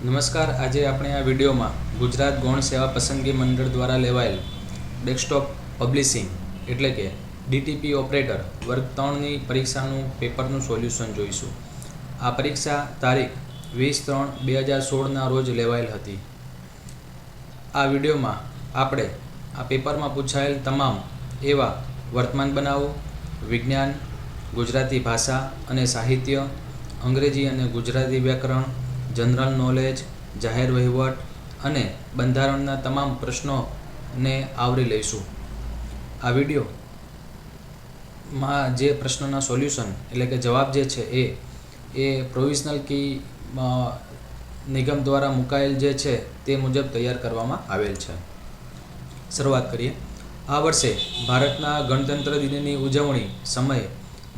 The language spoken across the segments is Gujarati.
નમસ્કાર. આજે આપણે આ વિડીયોમાં ગુજરાત ગૌણ સેવા પસંદગી મંડળ દ્વારા લેવાયેલ ડેસ્કટોપ પબ્લિશિંગ એટલે કે ડીટીપી ઓપરેટર વર્ગ 3ની પરીક્ષાનું પેપરનું સોલ્યુશન જોઈશું. આ પરીક્ષા તારીખ 20/3/2016ના રોજ લેવાયેલ હતી. આ વિડીયોમાં આપણે આ પેપરમાં પૂછાયેલ તમામ એવા વર્તમાન બનાવો, વિજ્ઞાન, ગુજરાતી ભાષા અને સાહિત્ય, અંગ્રેજી અને ગુજરાતી વ્યાકરણ, જનરલ નોલેજ, જાહેર વહીવટ અને બંધારણના તમામ પ્રશ્નોને આવરી લઈશું. આ વિડીયોમાં જે પ્રશ્નોના સોલ્યુશન એટલે કે જવાબ જે છે એ પ્રોવિઝનલ કી નિગમ દ્વારા મુકાયેલ જે છે તે મુજબ તૈયાર કરવામાં આવેલ છે. શરૂઆત કરીએ. આ વર્ષે ભારતના ગણતંત્ર દિનની ઉજવણી સમયે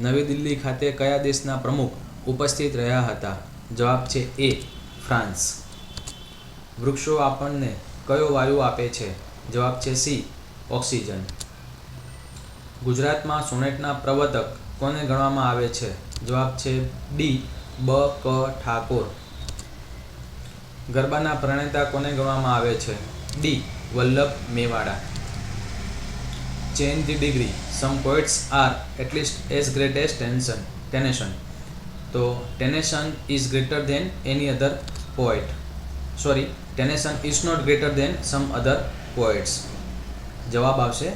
નવી દિલ્હી ખાતે કયા દેશના પ્રમુખ ઉપસ્થિત રહ્યા હતા? જવાબ છે એ, ફ્રાન્સ. વૃક્ષો આપણને કયો વાયુ આપે છે? જવાબ છે સી, ઓક્સિજન. ગુજરાતમાં સોનેટના પ્રવર્તક કોને ગણવામાં આવે છે? જવાબ છે ડી, બ. ક. ઠાકોર. ગરબાના પ્રણેતા કોને ગણવામાં આવે છે? D, Vallabh Mewada. Change the degree. Some poets are at least as great as Tennyson. તો Tennyson is greater than any other poet. Tennyson is not greater than some other poets. જવાબ આવશે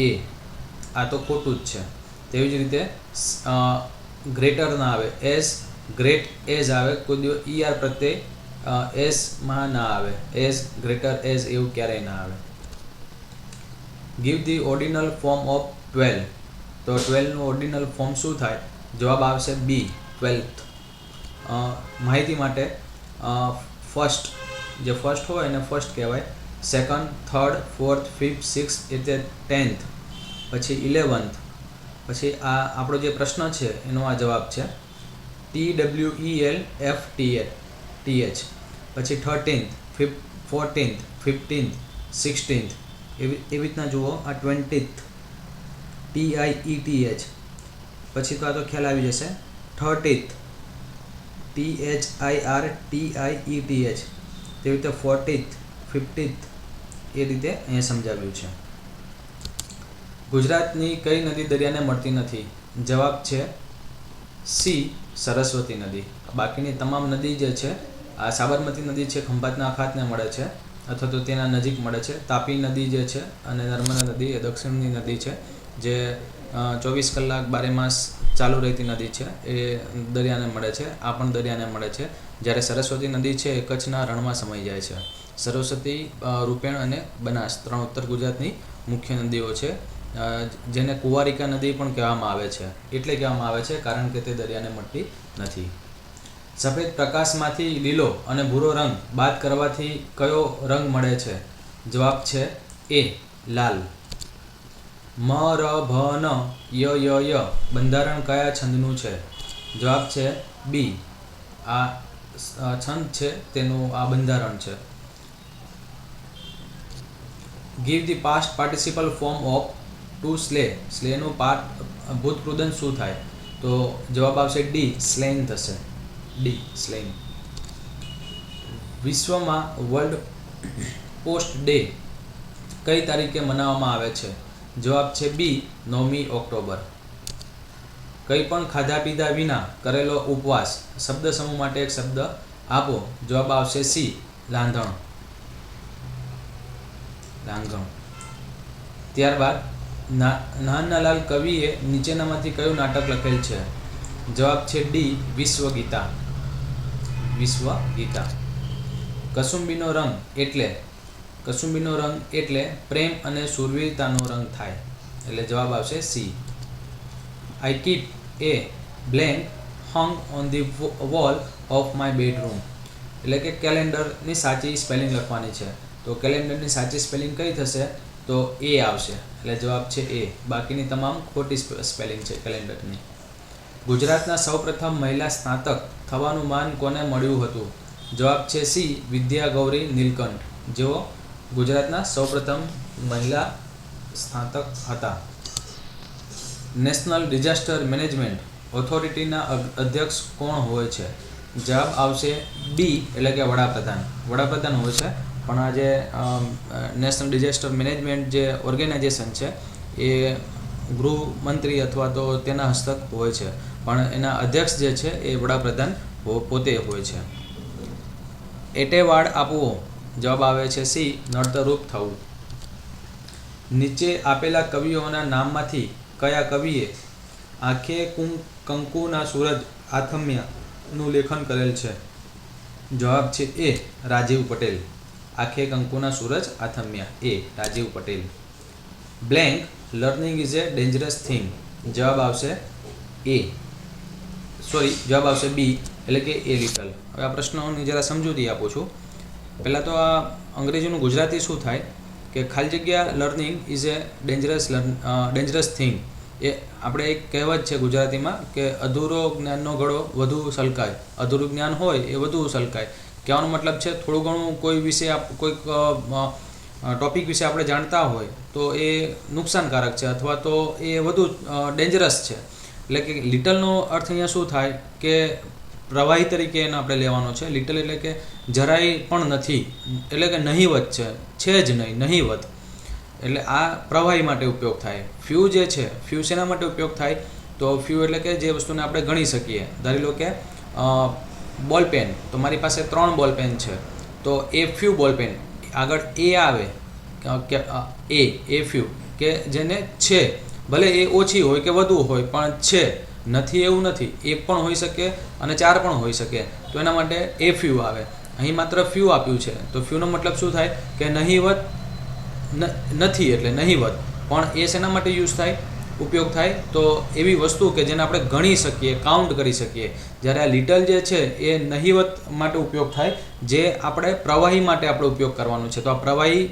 એ. આ તો ખોટું જ છે. તેવી જ રીતે ગ્રેટર ના આવે, એઝ ગ્રેટ એઝ આવે, કોઈ દિવસ ઈઆર પ્રત્યે એઝમાં ના આવે. એઝ ગ્રેટર એઝ એવું ક્યારેય ના આવે. Give the ordinal form of 12. તો 12નું ઓર્ડિનલ ફોર્મ શું થાય? જવાબ આવશે બી, 12th. માહિતી માટે ફર્સ્ટ, જે ફર્સ્ટ હોય એને ફર્સ્ટ કહેવાય. Second, third, fourth, fifth, sixth એટલે 10th. પછી 11th. પછી આ આપણો જે પ્રશ્ન છે એનો આ જવાબ છે TWELFTH. પછી 13th, 14th, 15th, 16th. એવી રીતના જુઓ. આ 20th, TIETH. પછી તો આ તો ખ્યાલ આવી જશે. 30th, THIRTIETH. તેવી રીતે 40th, 50th એ રીતે અહીંયા સમજાવ્યું છે. ગુજરાતની કઈ નદી દરિયાને મળતી નથી? જવાબ છે સી, સરસ્વતી નદી. બાકીની તમામ નદી જે છે, આ સાબરમતી નદી છે ખંભાતના અખાતને મળે છે અથવા તો તેના નજીક મળે છે. તાપી નદી જે છે અને નર્મદા નદી એ દક્ષિણની નદી છે, જે 24 કલાક 12 માસ ચાલુ રહેતી નદી છે. એ દરિયાને મળે છે. આ પણ દરિયાને મળે છે. જ્યારે સરસ્વતી નદી છે એ કચ્છના રણમાં સમાઈ જાય છે. સરસ્વતી, રૂપેણ અને બનાસ 3 ઉત્તર ગુજરાતની મુખ્ય નદીઓ છે, જેને કુંવારિકા નદી પણ કહેવામાં આવે છે. એટલે કહેવામાં આવે છે કારણ કે તે દરિયાને મળતી નથી. સફેદ પ્રકાશમાંથી લીલો અને ભૂરો રંગ બાદ કરવાથી કયો રંગ મળે છે? જવાબ છે એ, લાલ. મ, ર, ભ, ન, ય બંધારણ કયા છંદનું છે? જવાબ છે બી. આ છંદ છે તેનું આ બંધારણ છે. Give the past participle form of to slay. સ્લેનું ભૂતકૃદંત શું થાય? તો જવાબ આવશે ડી, સ્લેન થશે. D, slain. વિશ્વમાં વર્લ્ડ પોસ્ટ ડે કઈ તારીખે મનાવવામાં આવે છે? જવાબ છે બી, 9મી ઓક્ટોબર. કંઈ પણ ખાધા પીધા વિના કરેલો ઉપવાસ. શબ્દ સમૂહ માટે એક શબ્દ આપો. જવાબ આવશે સી, લાંઘણ. ત્યારબાદ નાનલાલ કવિએ નીચેનામાંથી કયું નાટક લખેલ છે? જવાબ છે ડી, વિશ્વગીતા. કસુંબીનો રંગ એટલે પ્રેમ અને શૂરવીરતાનો રંગ થાય. એટલે જવાબ આવશે C. I keep A blank hung on the wall of my bedroom. એટલે કે કેલેન્ડરની સાચી સ્પેલિંગ લખવાની છે. તો કેલેન્ડરની સાચી સ્પેલિંગ કઈ થશે? તો એ આવશે. એટલે જવાબ છે એ. બાકીની તમામ ખોટી સ્પેલિંગ છે કેલેન્ડરની. ગુજરાતના સૌપ્રથમ મહિલા સ્નાતક થવાનું માન કોને મળ્યું હતું? જવાબ છે સી, વિદ્યા ગૌરી નીલકંઠ, જેઓ ગુજરાતના સૌપ્રથમ મહિલા સ્નાતક હતા. નેશનલ ડિઝાસ્ટર મેનેજમેન્ટ ઓથોરિટીના અધ્યક્ષ કોણ હોય છે? જવાબ આવશે ડી એટલે કે વડાપ્રધાન હોય છે. પણ આ જે નેશનલ ડિઝાસ્ટર મેનેજમેન્ટ જે ઓર્ગેનાઇઝેશન છે એ ગૃહમંત્રી અથવા તો તેના હસ્તક હોય છે, પણ એના અધ્યક્ષ જે છે એ વડાપ્રધાન પોતે હોય છે. એટેવાડ આપવો, જવાબ આવે છે સી નડતરરૂપ થવું. નીચે આપેલા કવિઓના નામમાંથી કયા કવિએ આંખે કંકુના સૂરજ આથમ્યાનું લેખન કરેલ છે? જવાબ છે એ રાજીવ પટેલ. આંખે કંકુના સૂરજ આથમ્યા, A Rajiv Patel. Blank learning is a dangerous thing, જવાબ આવશે જવાબ આવશે બી એટલે કે એ લિટલ. હવે આ પ્રશ્નોની જરા સમજૂતી આપું છું. પહેલાં તો આ અંગ્રેજીનું ગુજરાતી શું થાય કે ખાલી જગ્યા learning is a dangerous thing. એ આપણે એક કહેવત છે ગુજરાતીમાં કે અધૂરો જ્ઞાનનો ઘડો વધુ સલકાય. અધૂરું જ્ઞાન હોય એ વધુ સલકાય. કહેવાનો મતલબ છે થોડું ઘણું કોઈ વિશે કોઈક ટોપિક વિશે આપણે જાણતા હોય તો એ નુકસાનકારક છે અથવા તો એ વધુ ડેન્જરસ છે. એટલે કે લિટલનો અર્થ અહીંયા શું થાય કે પ્રવાહી તરીકે એને આપણે લેવાનો છે. લિટલ એટલે કે જરાય પણ નથી, એટલે કે નહીવત છે જ નહીં, નહીવત. એટલે આ પ્રવાહી માટે ઉપયોગ થાય. ફ્યુ જે છે, ફ્યુ શેના માટે ઉપયોગ થાય? તો ફ્યુ એટલે કે જે વસ્તુને આપણે ગણી શકીએ. ધારી લો કે બોલ પેન, તો મારી પાસે 3 બોલ પેન છે, તો એ ફ્યુ બોલ પેન, આગળ એ આવે કે એ ફ્યુ કે જેને છે, ભલે એ ઓછી હોય કે વધુ હોય પણ છે, નથી એવું નથી, 1 પણ હોઈ શકે અને 4 પણ હોઈ શકે, તો એના માટે એ ફ્યુ આવે. અહીં માત્ર ફ્યુ આપ્યું છે, તો ફ્યુનો મતલબ શું થાય કે નહીવત, નથી એટલે નહીવત. પણ એ શેના માટે યુઝ થાય, ઉપયોગ થાય? તો એવી વસ્તુ કે જેને આપણે ગણી શકીએ, કાઉન્ટ કરી શકીએ. જ્યારે આ લિટલ જે છે એ નહીવત માટે ઉપયોગ થાય, જે આપણે પ્રવાહી માટે આપણે ઉપયોગ કરવાનું છે. તો આ પ્રવાહી,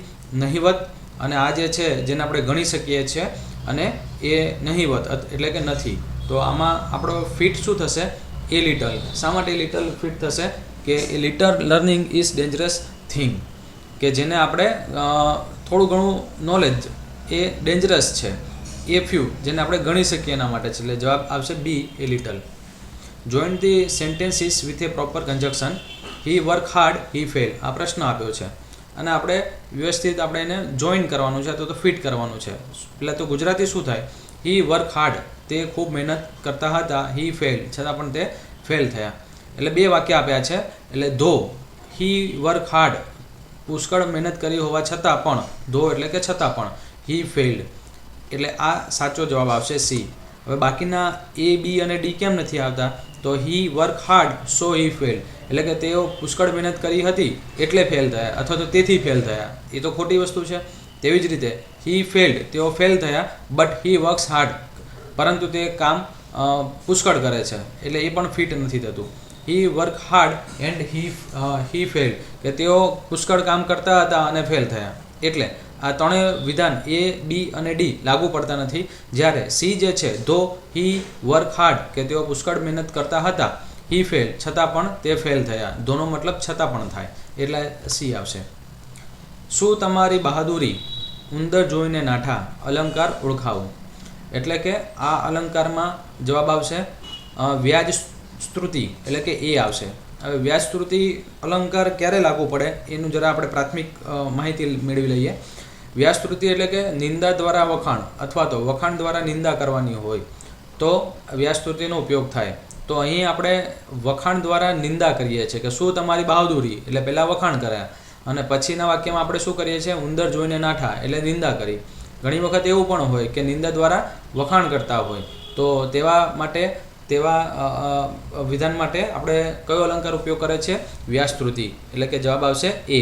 નહીવત અને આ જે છે જેને આપણે ગણી શકીએ છીએ અને એ નહીવત એટલે કે નથી. તો આમાં આપણો ફિટ શું થશે? A little. શા માટે લિટલ ફિટ થશે? કે a little learning is dangerous thing, કે જેને આપણે થોડું ઘણું નોલેજ એ ડેન્જરસ છે. એ ફ્યુ જેને આપણે ગણી શકીએ એના માટે છે. એટલે જવાબ આવશે B a little. Join the sentences with a proper conjunction. He work hard, he fail. આ પ્રશ્ન આપ્યો છે અને આપણે વ્યવસ્થિત આપણે એને જોઈન કરવાનું છે તો ફિટ કરવાનું છે. પહેલાં તો ગુજરાતી શું થાય? હી વર્ક હાર્ડ, તે ખૂબ મહેનત કરતા હતા. હી ફેલ, છતાં પણ તે ફેલ થયા. એટલે 2 વાક્ય આપ્યા છે. એટલે ધો હી વર્ક હાર્ડ, પુષ્કળ મહેનત કરી હોવા છતાં પણ, ધો એટલે કે છતાં પણ, હી ફેલ્ડ, એટલે આ સાચો જવાબ આવશે સી. હવે બાકીના એ, બી અને ડી કેમ નથી આવતા? તો હી વર્ક હાર્ડ સો હી ફેલ્ડ, એટલે કે તેઓ પુષ્કળ મહેનત કરી હતી એટલે ફેલ થયા અથવા તો તેથી ફેલ થયા. એ તો ખોટી વસ્તુ છે. તેવી જ રીતે હી ફેલ્ડ, તેઓ ફેલ થયા, બટ હી વર્ક્સ હાર્ડ, પરંતુ તે કામ પુષ્કળ કરે છે, એટલે એ પણ ફિટ નથી થતું. He work hard and he failed, કે તેઓ પુષ્કળ કામ કરતા હતા અને ફેલ થયા. એટલે આ 3 વિધાન એ, બી અને ડી લાગુ પડતા નથી. જ્યારે સી જે છે, ધો હી વર્ક હાર્ડ, કે તેઓ પુષ્કળ મહેનત કરતા હતા, હી ફેલ, છતાં પણ તે ફેલ થયા. ધોનો મતલબ છતાં પણ થાય, એટલે સી આવશે. શું તમારી બહાદુરી, ઉંદર જોઈને નાઠા, અલંકાર ઓળખાવો. એટલે કે આ અલંકારમાં જવાબ આવશે વ્યાજ સ્તુતિ, એટલે કે એ આવશે. હવે વ્યાજ સ્તુતિ અલંકાર ક્યારે લાગુ પડે એનું જરા આપણે પ્રાથમિક માહિતી મેળવી લઈએ. વ્યાજ સ્તુતિ એટલે કે નિંદા દ્વારા વખાણ અથવા તો વખાણ દ્વારા નિંદા કરવાની હોય તો વ્યાજ સ્તુતિનો ઉપયોગ થાય. તો અહીં આપણે વખાણ દ્વારા નિંદા કરીએ છીએ કે શું તમારી બહાદુરી, એટલે પહેલાં વખાણ કર્યા અને પછીના વાક્યમાં આપણે શું કરીએ છીએ? ઉંદર જોઈને નાઠા, એટલે નિંદા કરી. ઘણી વખત એવું પણ હોય કે નિંદા દ્વારા વખાણ કરતા હોય, તો તેવા વિધાન માટે આપણે કયો અલંકાર ઉપયોગ કરે છે? વ્યાજ સ્તુતિ, એટલે કે જવાબ આવશે એ.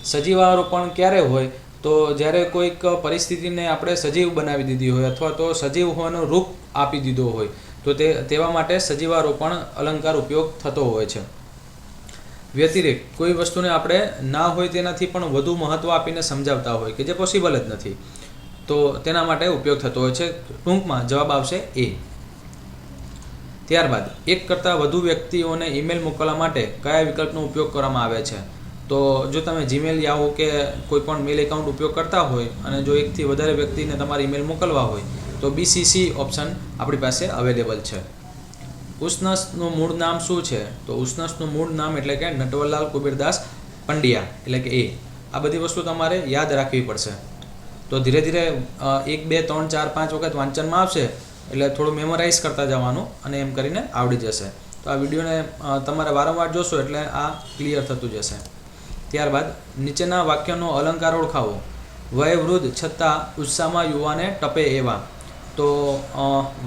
સજીવારોપણ ક્યારે હોય? તો જ્યારે કોઈક પરિસ્થિતિને આપણે સજીવ બનાવી દીધી હોય અથવા તો સજીવ હોવાનો રૂપ આપી દીધો હોય તો તેવા માટે સજીવારોપણ અલંકાર ઉપયોગ થતો હોય છે. વ્યતિરેક, કોઈ વસ્તુને આપણે ના હોય તેનાથી પણ વધુ મહત્ત્વ આપીને સમજાવતા હોય કે જે પોસિબલ જ નથી, તો તેના માટે ઉપયોગ થતો હોય છે. ટૂંકમાં જવાબ આવશે એ. ત્યારબાદ 1 કરતાં વધુ વ્યક્તિઓને ઈમેલ મોકલવા માટે કયા વિકલ્પનો ઉપયોગ કરવામાં આવે છે? તો જો તમે જીમેલ, યાહૂ કે કોઈ પણ મેલ એકાઉન્ટ ઉપયોગ કરતા હોય અને જો 1 થી વધારે વ્યક્તિને તમારે ઈમેલ મોકલવા હોય તો BCC ઓપ્શન આપણી પાસે અવેલેબલ છે. ઉસનસનું મૂળ નામ શું છે? તો ઉસનસનું મૂળ નામ એટલે કે નટવરલાલ કુબીરદાસ પંડ્યા એટલે કે એ. આ બધી વસ્તુ તમારે યાદ રાખવી પડશે. તો ધીરે ધીરે 1 2 3 4 5 વખત વાંચનમાં આવશે એટલે થોડું મેમોરાઇઝ કરતા જવાનું અને એમ કરીને આવડી જશે. તો આ વિડીયોને તમારે વારંવાર જોશો એટલે આ ક્લિયર થતું જશે. ત્યારબાદ નીચેના વાક્યનો અલંકાર ઓળખાવો. વયવૃદ્ધ છતાં ઉત્સાહમાં યુવાને ટપે એવા. તો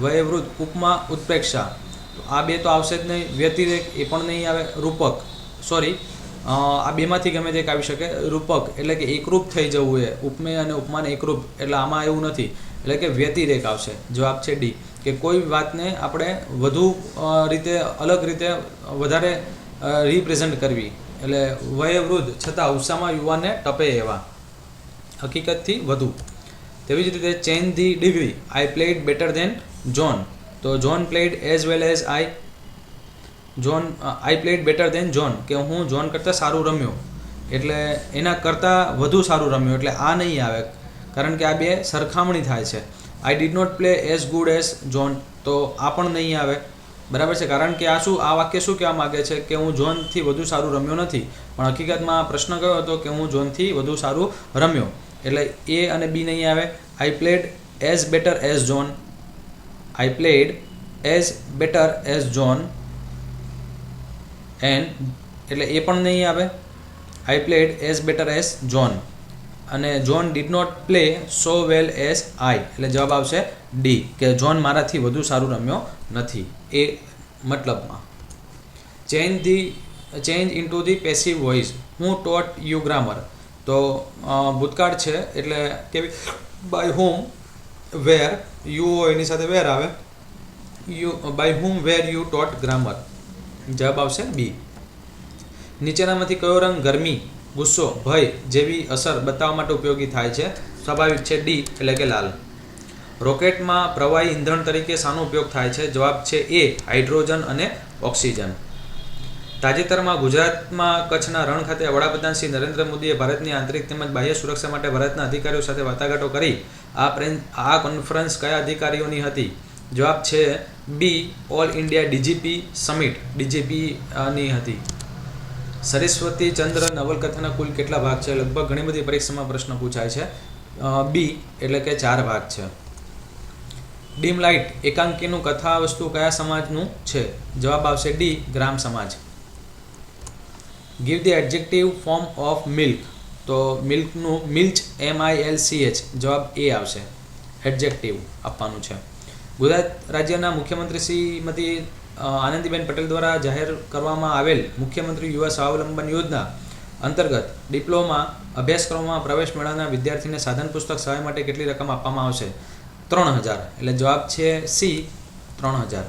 વયવૃદ્ધ ઉપમા ઉત્પ્રેક્ષા, તો આ બે તો આવશે જ નહીં. વ્યતિરેક એ પણ નહીં આવે. રૂપક આ બેમાંથી ગમે તે એક આવી શકે. રૂપક એટલે કે એકરૂપ થઈ જવું, એ ઉપમેય અને ઉપમાને એકરૂપ, એટલે આમાં એવું નથી, એટલે કે વ્યતિરેક આવશે. જવાબ છે ડી, કે કોઈ વાતને આપણે વધુ રીતે અલગ રીતે વધારે રિપ્રેઝન્ટ કરવી. એટલે વયવૃદ્ધ છતાં ઉત્સાહમાં યુવાને ટપે એવા, હકીકતથી વધુ. તેવી જ રીતે change the degree. I played better than John. તો John played as well as I played better than John, કે હું જોન કરતાં સારું રમ્યો, એટલે એના કરતાં વધુ સારું રમ્યો, એટલે આ નહીં આવે કારણ કે આ બે સરખામણી થાય છે. I did not play as good as John, તો આ પણ નહીં આવે. બરાબર છે, કારણ કે આ વાક્ય શું કહેવા માગે છે કે હું જોનથી વધુ સારું રમ્યો નથી, પણ હકીકતમાં પ્રશ્ન કયો હતો કે હું જોનથી વધુ સારું રમ્યો, એટલે એ અને બી નહીં આવે. I played as better as John, I played as better as John and, એટલે એ પણ નહીં આવે. I played as better as John, અને John did not play so well as I, એટલે જવાબ આવશે ડી, કે જોન મારાથી વધુ સારું રમ્યો નથી, એ મતલબમાં. Change into the passive voice. હું ટોટ યુ ગ્રામર. તો ભૂતકાળ છે એટલે કેવી, બાય હુમ વેર, યુ એની સાથે વેર આવે, by whom were you taught grammar, જવાબ આવશે બી. નીચેનામાંથી કયો રંગ ગરમી, ગુસ્સો, ભય જેવી અસર બતાવવા માટે ઉપયોગી થાય છે? સ્વાભાવિક છે ડી, એટલે કે લાલ. રોકેટમાં પ્રવાહી ઈંધણ તરીકે શાનો ઉપયોગ થાય છે? જવાબ છે એ, હાઇડ્રોજન અને ઓક્સિજન. તાજેતરમાં ગુજરાતમાં કચ્છના રણ ખાતે વડાપ્રધાન શ્રી નરેન્દ્ર મોદીએ ભારતની આંતરિક તેમજ બાહ્ય સુરક્ષા માટે ભારતના અધિકારીઓ સાથે વાટાઘાટો કરી. આ કોન્ફરન્સ કયા અધિકારીઓની હતી? જવાબ છે બી, ઓલ ઇન્ડિયા ડીજીપી સમિટ, ડીજીપીની હતી. સરસ્વતી ચંદ્ર નવલકથાના કુલ કેટલા ભાગ છે? લગભગ ઘણી બધી પરીક્ષામાં પ્રશ્ન પૂછાય છે. બી, એટલે કે 4 ભાગ છે. ડીમ લાઇટ એકાંકીનું કથા વસ્તુ કયા સમાજનું છે? જવાબ આવશે ડી, ગ્રામ સમાજ. Give the adjective form of milk. તો મિલ્કનું મિલ્ચ, MILCH, જવાબ એ આવશે, એડજેક્ટિવ આપવાનું છે. ગુજરાત રાજ્યના મુખ્યમંત્રી શ્રીમતી આનંદીબેન પટેલ દ્વારા જાહેર કરવામાં આવેલ મુખ્યમંત્રી યુવા સ્વાવલંબન યોજના અંતર્ગત ડિપ્લોમા અભ્યાસક્રમમાં પ્રવેશ મેળવનાર વિદ્યાર્થીને સાધન પુસ્તક સહાય માટે કેટલી રકમ આપવામાં આવશે? 3000, એટલે જવાબ છે સી, 3000.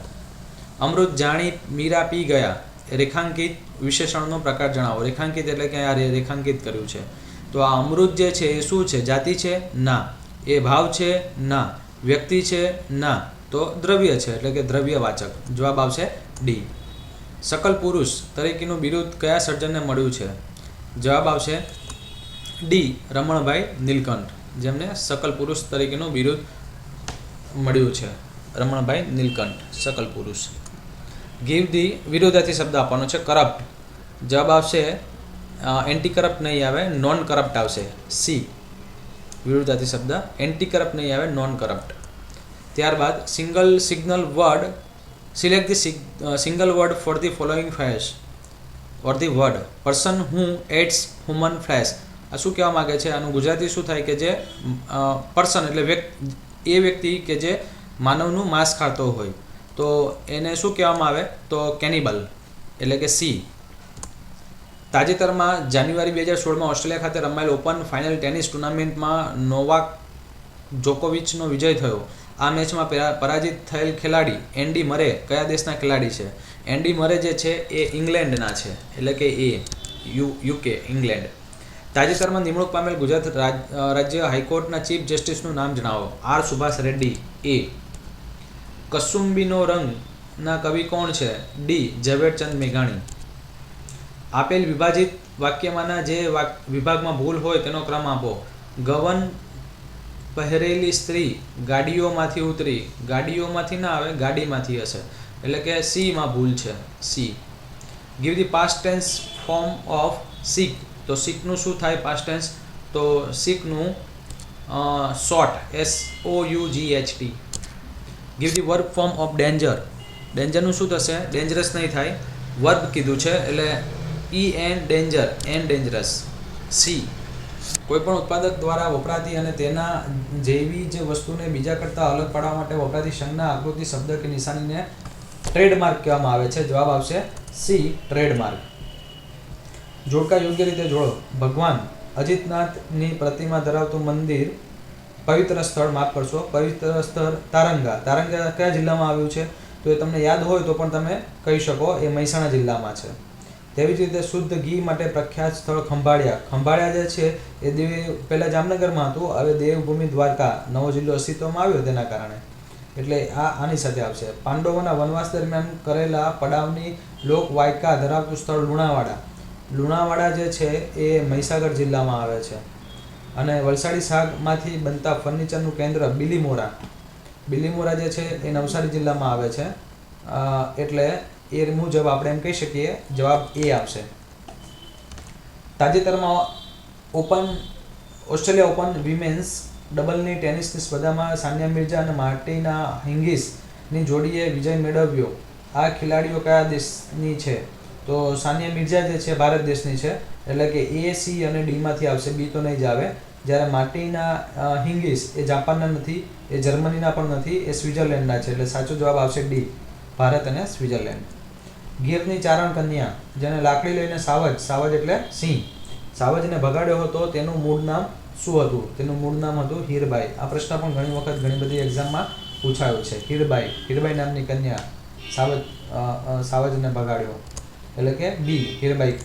અમૃત જાણી મીરા પી ગયા. રેખાંકિત વિશેષણનો પ્રકાર જણાવો. રેખાંકિત એટલે કે આ રેખાંકિત કર્યું છે. તો આ અમૃત જે છે એ શું છે? જાતિ છે? ના. એ ભાવ છે? ના. વ્યક્તિ છે? ના. તો દ્રવ્ય છે, એટલે કે દ્રવ્યવાચક, જવાબ આવશે ડી. સકલ પુરુષ તરીકેનું બિરુદ કયા સર્જનને મળ્યું છે? જવાબ આવશે ડી, રમણભાઈ નીલકંઠ, જેમને સકલ પુરુષ તરીકેનું બિરુદ મળ્યું છે. રમણભાઈ નીલકંઠ, સકલ પુરુષ. ગીવ ધી વિરોધાર્થી શબ્દ આપવાનો છે. કરપ્ટ, જવાબ આવશે એન્ટી કરપ્ટ નહીં આવે, નોન કરપ્ટ આવશે, સી. વિરોધાર્થી શબ્દ એન્ટી કરપ્ટ નહીં આવે, નોન કરપ્ટ. ત્યારબાદ select the single word for the following phrase or the word person who eats human flesh. આ શું કહેવા માગે છે? આનું ગુજરાતી શું થાય? કે જે પર્સન એટલે એ વ્યક્તિ કે જે માનવનું માંસ ખાતો હોય, તો એને શું કહેવામાં આવે? તો કેનિબલ, એટલે કે સી. તાજેતરમાં જાન્યુઆરી 2016માં ઓસ્ટ્રેલિયા ખાતે રમાયેલ ઓપન ફાઇનલ ટેનિસ ટુર્નામેન્ટમાં નોવાક જોકોવિચનો વિજય થયો. આ મેચમાં પરાજિત થયેલ ખેલાડી એન્ડી મરે કયા દેશના ખેલાડી છે? એન્ડી મરે જે છે એ ઇંગ્લેન્ડના છે, એટલે કે એ યુકે, ઇંગ્લેન્ડ. તાજેતરમાં નિમણૂક પામેલ ગુજરાત રાજ્ય હાઈકોર્ટના ચીફ જસ્ટિસનું નામ જણાવો. આર સુભાષ રેડ્ડી, એ. કસુંબીનો રંગના કવિ કોણ છે? ડી, ઝવેરચંદ મેઘાણી. આપેલ વિભાજિત વાક્યમાંના જે વિભાગમાં ભૂલ હોય તેનો ક્રમ આપો. ગવન પહેરેલી સ્ત્રી ગાડીઓમાંથી ઉતરી. ગાડીઓમાંથી ના આવે, ગાડીમાંથી હશે. એટલે કે સી માં ભૂલ છે, C. Give the past tense form of seek. તો સીકનું શું થાય પાસ્ટ ટેન્સ? તો સીકનું sought, SOUGHT. Give the verb form of danger. ડેન્જરનું શું થશે? ડેન્જરસ નહીં થાય, વર્બ કીધું છે એટલે EN danger, en dangerous. C. કોઈપણ ઉત્પાદક દ્વારા વપરાતી અને તેના જેવી જ વસ્તુને બીજા કરતાં અલગ પાડવા માટે વપરાતી સંજ્ઞા, આકૃતિ, શબ્દ કે નિશાનીને ટ્રેડમાર્ક કહેવામાં આવે છે. જવાબ આવશે સી, ટ્રેડમાર્ક. જોડકા યોગ્ય રીતે જોડો. ભગવાન અજીતનાથની પ્રતિમા ધરાવતું મંદિર, પવિત્ર સ્થળ, માફ કરશો, પવિત્ર સ્થળ તારંગા. તારંગા કયા જિલ્લામાં આવ્યું છે? તો એ તમને યાદ હોય તો પણ તમે કહી શકો, એ મહેસાણા જિલ્લામાં છે. તેવી જ રીતે શુદ્ધ ઘી માટે પ્રખ્યાત સ્થળ ખંભાળિયા. ખંભાળિયા જે છે એ પહેલાં જામનગરમાં હતું, હવે દેવભૂમિ દ્વારકા નવો જિલ્લો અસ્તિત્વમાં આવ્યો તેના કારણે, એટલે આની સાથે આવશે. પાંડવોના વનવાસ દરમિયાન કરેલા પડાવની લોકવાયકા ધરાવતું સ્થળ લુણાવાડા. લુણાવાડા જે છે એ મહીસાગર જિલ્લામાં આવે છે. અને વલસાડી શાકમાંથી બનતા ફર્નિચરનું કેન્દ્ર બિલીમોરા. બિલીમોરા જે છે એ નવસારી જિલ્લામાં આવે છે, એટલે એ મુજબ આપણે એમ કહી શકીએ જવાબ એ આવશે. તાજેતરમાં ઓસ્ટ્રેલિયા ઓપન વિમેન્સ ડબલની ટેનિસની સ્પર્ધામાં સાનિયા મિર્ઝા અને માર્ટિના હિંગિસની જોડીએ વિજય મેળવ્યો. આ ખેલાડીઓ કયા દેશની છે? તો સાનિયા મિર્ઝા જે છે ભારત દેશની છે, એટલે કે A, C અને D માંથી આવશે, B તો નહીં જ આવે. જ્યારે માર્ટિના હિંગિસ એ જાપાનના નથી, એ જર્મનીના પણ નથી, એ સ્વિટ્ઝરલેન્ડના છે, એટલે સાચો જવાબ આવશે D, ભારત અને સ્વિટ્ઝરલેન્ડ. ગીરની ચારણ કન્યા, જેને લાકડી લઈને સાવજ એટલે સિંહ, સાવજને ભગાડ્યો હતો, તેનું મૂળ નામ શું હતું? તેનું મૂળ નામ હતું હીરબાઈ. આ પ્રશ્ન પણ ઘણી વખત ઘણી બધી એક્ઝામમાં પૂછાયો છે. હીરબાઈ નામની કન્યા સાવજને ભગાડ્યો, એટલે કે B, હીરબાઈ.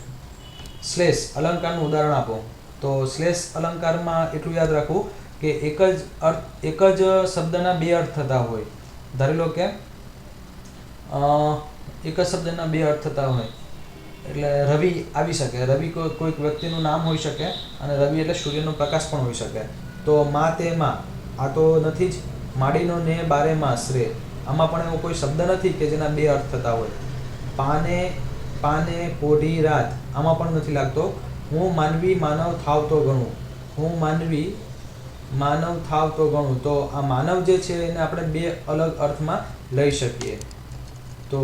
શ્લેષ અલંકારનું ઉદાહરણ આપો. તો શ્લેષ અલંકારમાં એટલું યાદ રાખવું કે એક જ શબ્દના બે અર્થ થતા હોય. ધારી લો કે એક જ શબ્દના બે અર્થ થતા હોય, એટલે રવિ આવી શકે. રવિ કોઈક વ્યક્તિનું નામ હોઈ શકે, અને રવિ એટલે સૂર્યનો પ્રકાશ પણ હોઈ શકે. તો માં તે માં, આ તો નથી જ. માડીનો ને બારે માસ રે, આમાં પણ એવો કોઈ શબ્દ નથી કે જેના બે અર્થ થતા હોય. પાને પોઢી રાત, આમાં પણ નથી લાગતો. હું માનવી માનવ થાવ તો ગણું, હું માનવી માનવ થાવ તો ગણું. તો આ માનવ જે છે એને આપણે બે અલગ અર્થમાં લઈ શકીએ. તો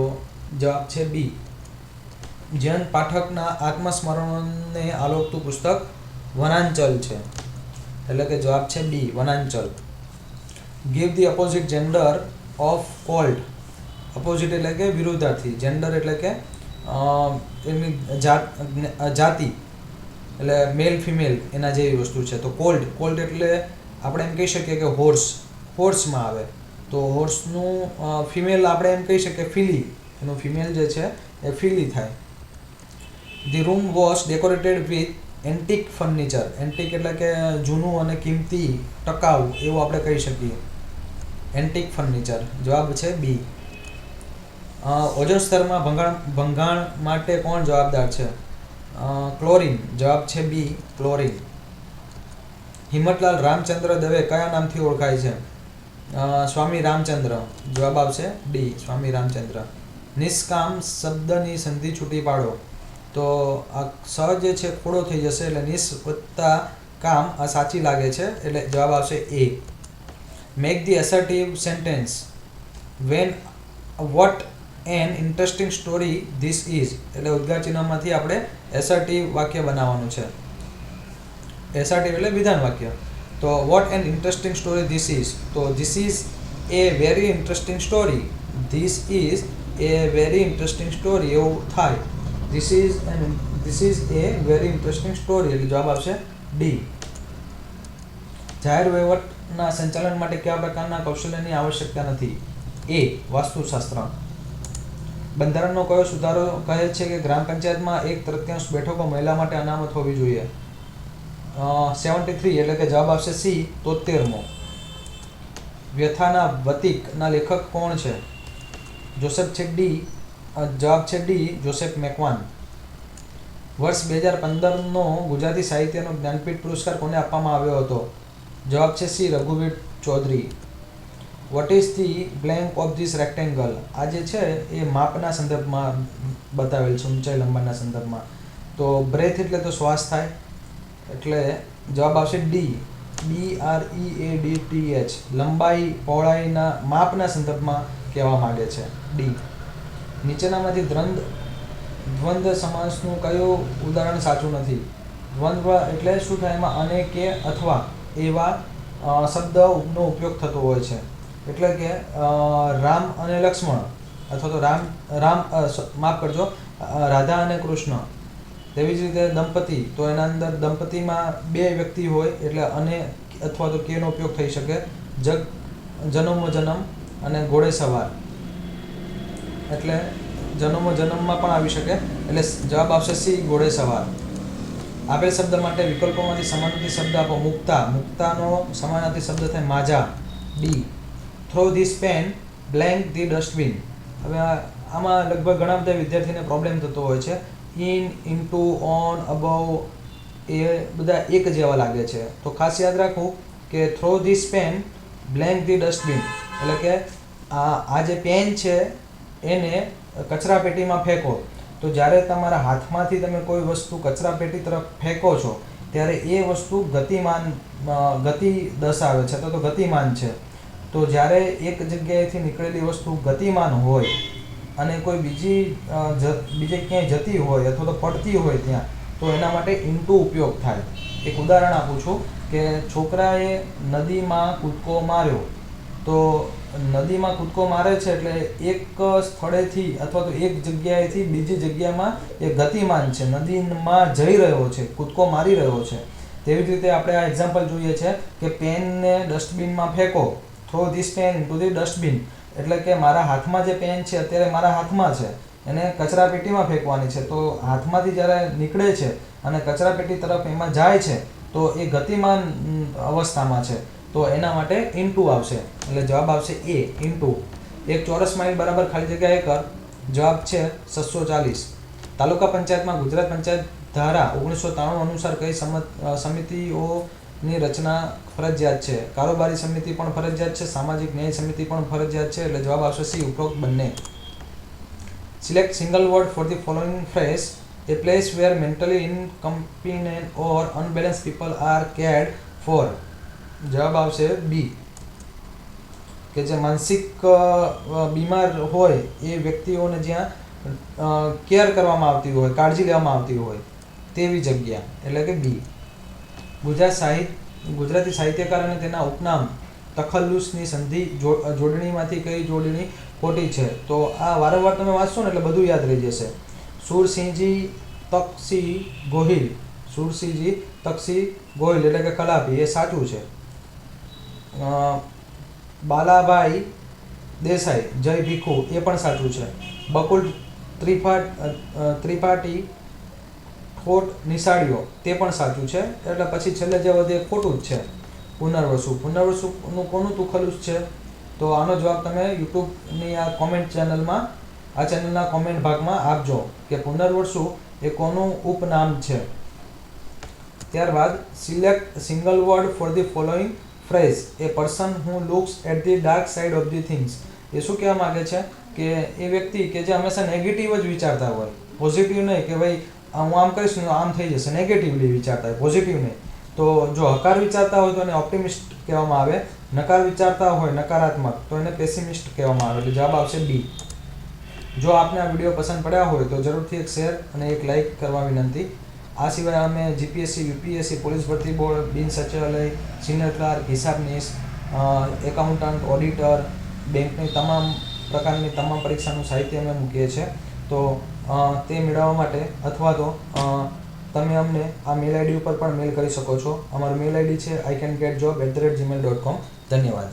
જવાબ છે B. જયંત પાઠકના આત્મસ્મરણોને આલોકતું પુસ્તક વનાંચલ છે, એટલે કે જવાબ છે B, વનાંચલ. Give the opposite gender of colt. Opposite એટલે કે વિરુદ્ધાર્થી, જેન્ડર એટલે કે એમની જાતિ, એટલે મેલ ફિમેલ એના જેવી વસ્તુ છે. તો કોલ્ટ એટલે આપણે એમ કહી શકીએ કે હોર્સમાં આવે. તો હોર્સનું ફિમેલ આપણે એમ કહી શકીએ ફિલી, એનું ફિમેલ જે છે એ ફિલી થાય. The room was decorated with antique furniture. Antique એટલે કે જૂનું અને કિંમતી, ટકાઉ એવું આપણે કહી શકીએ, એન્ટિક ફર્નિચર. જવાબ છે B. ઓઝોન સ્તરમાં ભંગાણ માટે કોણ જવાબદાર છે? ક્લોરીન. જવાબ છે B, ક્લોરીન. હિંમતલાલ રામચંદ્ર દવે કયા નામથી ઓળખાય છે? સ્વામી રામચંદ્ર. જવાબ આવશે D, સ્વામી રામચંદ્ર. નિષ્કામ શબ્દની સંધિ છૂટી પાડો. તો આ સ જે છે ખોડો થઈ જશે, એટલે નિસ વત્તા કામ, આ સાચી લાગે છે, એટલે જવાબ આવશે A. Make the assertive sentence. Vote an interesting story this is, એટલે ઉદ્ગાર ચિહ્નમાંથી આપણે એસર્ટિવ વાક્ય બનાવવાનું છે. એસર્ટિવ એટલે વિધાન વાક્ય. તો what an interesting story this is, તો this is a very interesting story. This is a very interesting story એવું થાય. This is a very interesting story, એટલે જવાબ આવશે D. જાહેર વહીવટના સંચાલન માટે કયા પ્રકારના કૌશલ્યની આવશ્યકતા નથી? A, વાસ્તુશાસ્ત્ર. બંધારણનો કયો સુધારો કહે છે કે ગ્રામ પંચાયતમાં 1/3 બેઠકો મહિલા માટે અનામત હોવી જોઈએ? 73, એટલે કે જવાબ આવશે C, 73મો. વ્યથાના વતીકના લેખક કોણ છે? જોસેફ છે D, જવાબ છે D, જોસેફ મેકવાન. વર્ષ 2015નો ગુજરાતી સાહિત્યનો જ્ઞાનપીઠ પુરસ્કાર કોને આપવામાં આવ્યો હતો? જવાબ છે C, રઘુવીર Chaudhari. What is the blank of this rectangle? આ જે છે એ માપના સંદર્ભમાં બતાવેલ છે, ઊંચાઈ લંબાઈના સંદર્ભમાં. તો બ્રેથ એટલે તો શ્વાસ થાય, એટલે જવાબ આવશે ડી, BREADTH. લંબાઈ પહોળાઈના માપના સંદર્ભમાં કહેવા માંગે છે, ડી. નીચેનામાંથી દ્વંદ્વ સમાસનું કયું ઉદાહરણ સાચું નથી? દ્વંદ્વ એટલે શું થાય? એમાં અને, કે, અથવા એવા શબ્દનો ઉપયોગ થતો હોય છે. એટલે કે રામ અને લક્ષ્મણ, અથવા તો રાધા અને કૃષ્ણ. તેવી જ રીતે દંપતી, તો એના અંદર દંપતીમાં બે વ્યક્તિ હોય એટલે અને અથવા તો કેનો ઉપયોગ થઈ શકે. જન્મો જન્મ અને ઘોડે સવાર, એટલે જન્મમાં પણ આવી શકે. એટલે જવાબ આવશે સી, ઘોડે સવાર. આપેલ શબ્દ માટે વિકલ્પોમાંથી સમાનાર્થી શબ્દ આપો. મુક્તાનો સમાનાર્થી શબ્દ થાય માજા, D. Throw this pen blank the dustbin. હવે આમાં લગભગ ઘણા બધા વિદ્યાર્થીને પ્રોબ્લેમ થતો હોય છે. ઇન, ઇન્ટુ, ઓન, અબવ એ બધા એક જેવા લાગે છે. તો ખાસ યાદ રાખવું કે throw this pen blank the dustbin, એટલે કે આ જે પેન છે એને કચરા પેટીમાં ફેંકો. તો જ્યારે તમારા હાથમાંથી તમે કોઈ વસ્તુ કચરા પેટી તરફ ફેંકો છો ત્યારે એ વસ્તુ ગતિ દર્શાવે છે, તો ગતિમાન છે. તો જ્યારે એક જગ્યાએથી નીકળેલી વસ્તુ ગતિમાન હોય અને કોઈ બીજે ક્યાંય જતી હોય અથવા તો પડતી હોય ત્યાં, તો એના માટે ઇન્ટુ ઉપયોગ થાય. એક ઉદાહરણ આપું છું કે છોકરાએ નદીમાં કૂદકો માર્યો. તો નદીમાં કૂદકો મારે છે એટલે એક સ્થળેથી અથવા તો એક જગ્યાએથી બીજી જગ્યામાં એ ગતિમાન છે, નદીમાં જઈ રહ્યો છે, કૂદકો મારી રહ્યો છે. તેવી જ રીતે આપણે આ એક્ઝામ્પલ જોઈએ છે કે પેનને ડસ્ટબિનમાં ફેંકો. Throw this pen into the dustbin, એટલે કે મારા હાથમાં જે પેન છે અત્યારે મારા હાથમાં છે, એને કચરા પેટીમાં ફેંકવાની છે. તો હાથમાંથી જ્યારે નીકળે છે અને કચરા પેટી તરફ એમાં જાય છે તો એ ગતિમાન અવસ્થામાં છે, તો એના માટે ઇન્ટુ આવશે. એટલે જવાબ આવશે એ, ઇન્ટુ. 1 ચોરસ માઇલ બરાબર ખાલી જગ્યા એકર. જવાબ છે 640. તાલુકા પંચાયતમાં ગુજરાત પંચાયત ધારા 1993 અનુસાર કઈ સમિતિઓની રચના ફરજિયાત છે? કારોબારી સમિતિ પણ ફરજિયાત છે, સામાજિક ન્યાય સમિતિ પણ ફરજિયાત છે. એટલે જવાબ આવશે સી, ઉપરોક્ત બંને. Select single word for the following phrase. A place where mentally incompetent or unbalanced people are cared for. જવાબ આવશે બી, કે જે માનસિક બીમાર હોય એ વ્યક્તિઓને જ્યાં કેર કરવામાં આવતી હોય, કાળજી લેવામાં આવતી હોય તેવી જગ્યા, એટલે કે બી. ગુજરાતી સાહિત્યકાર અને તેના ઉપનામ તખલ્લુસની સંધિ જોડણીમાંથી કઈ જોડણી ખોટી છે? તો આ વારંવાર તમે વાંચશો ને એટલે બધું યાદ રહી જશે. સુરસિંહજી તકસી ગોહિલ, સુરસિંહજી તકસી ગોહિલ એટલે કે કલાપી, એ સાચું છે. બાલાભાઈ દેસાઈ જય ભીખુ, એ પણ સાચું છે. બકુલ ત્રિપાઠી ઠોઠ નિશાળ્યો, તે પણ સાચું છે. એટલે પછી છેલ્લે જે વધે ખોટું જ છે. પુનર્વસુનું કોનું તુખલ્લુસ છે? તો આનો જવાબ તમે યુટ્યુબની આ ચેનલના કોમેન્ટ ભાગમાં આપજો કે પુનર્વસુ એ કોનું ઉપનામ છે. ત્યારબાદ select single word for the following phrase. A person who looks at the dark side of the things. એ શું કહેવા માગે છે કે એ વ્યક્તિ કે જે હંમેશા નેગેટિવ જ વિચારતા હોય, પોઝિટિવ નહીં કે ભાઈ હું આમ કરીશ ને આમ થઈ જશે, નેગેટિવલી વિચારતા હોય, પોઝિટિવ નહીં. તો જો હકાર વિચારતા હોય તો એને ઓપ્ટિમિસ્ટ કહેવામાં આવે, નકાર વિચારતા હોય નકારાત્મક તો એને પેસિમિસ્ટ કહેવામાં આવે. એટલે જવાબ આવશે બી. જો આપને આ વિડીયો પસંદ પડ્યા હોય તો જરૂરથી એક શેર અને એક લાઇક કરવા વિનંતી. આ સિવાય અમે જીપીએસસી, યુપીએસસી, પોલીસ ભરતી બોર્ડ, બિન સચિવાલય, સિનિયર ક્લાર્ક, હિસાબનીસ, એકાઉન્ટન્ટ, ઓડિટર, બેંકની તમામ પ્રકારની તમામ પરીક્ષાનું સાહિત્ય અમે મૂકીએ છીએ. તો તે મેળવવા માટે અથવા તો તમે અમને આ મેલ આઈડી ઉપર પણ મેલ કરી શકો છો. અમારું મેલ આઈડી છે icangetjob@gmail.com. ધન્યવાદ.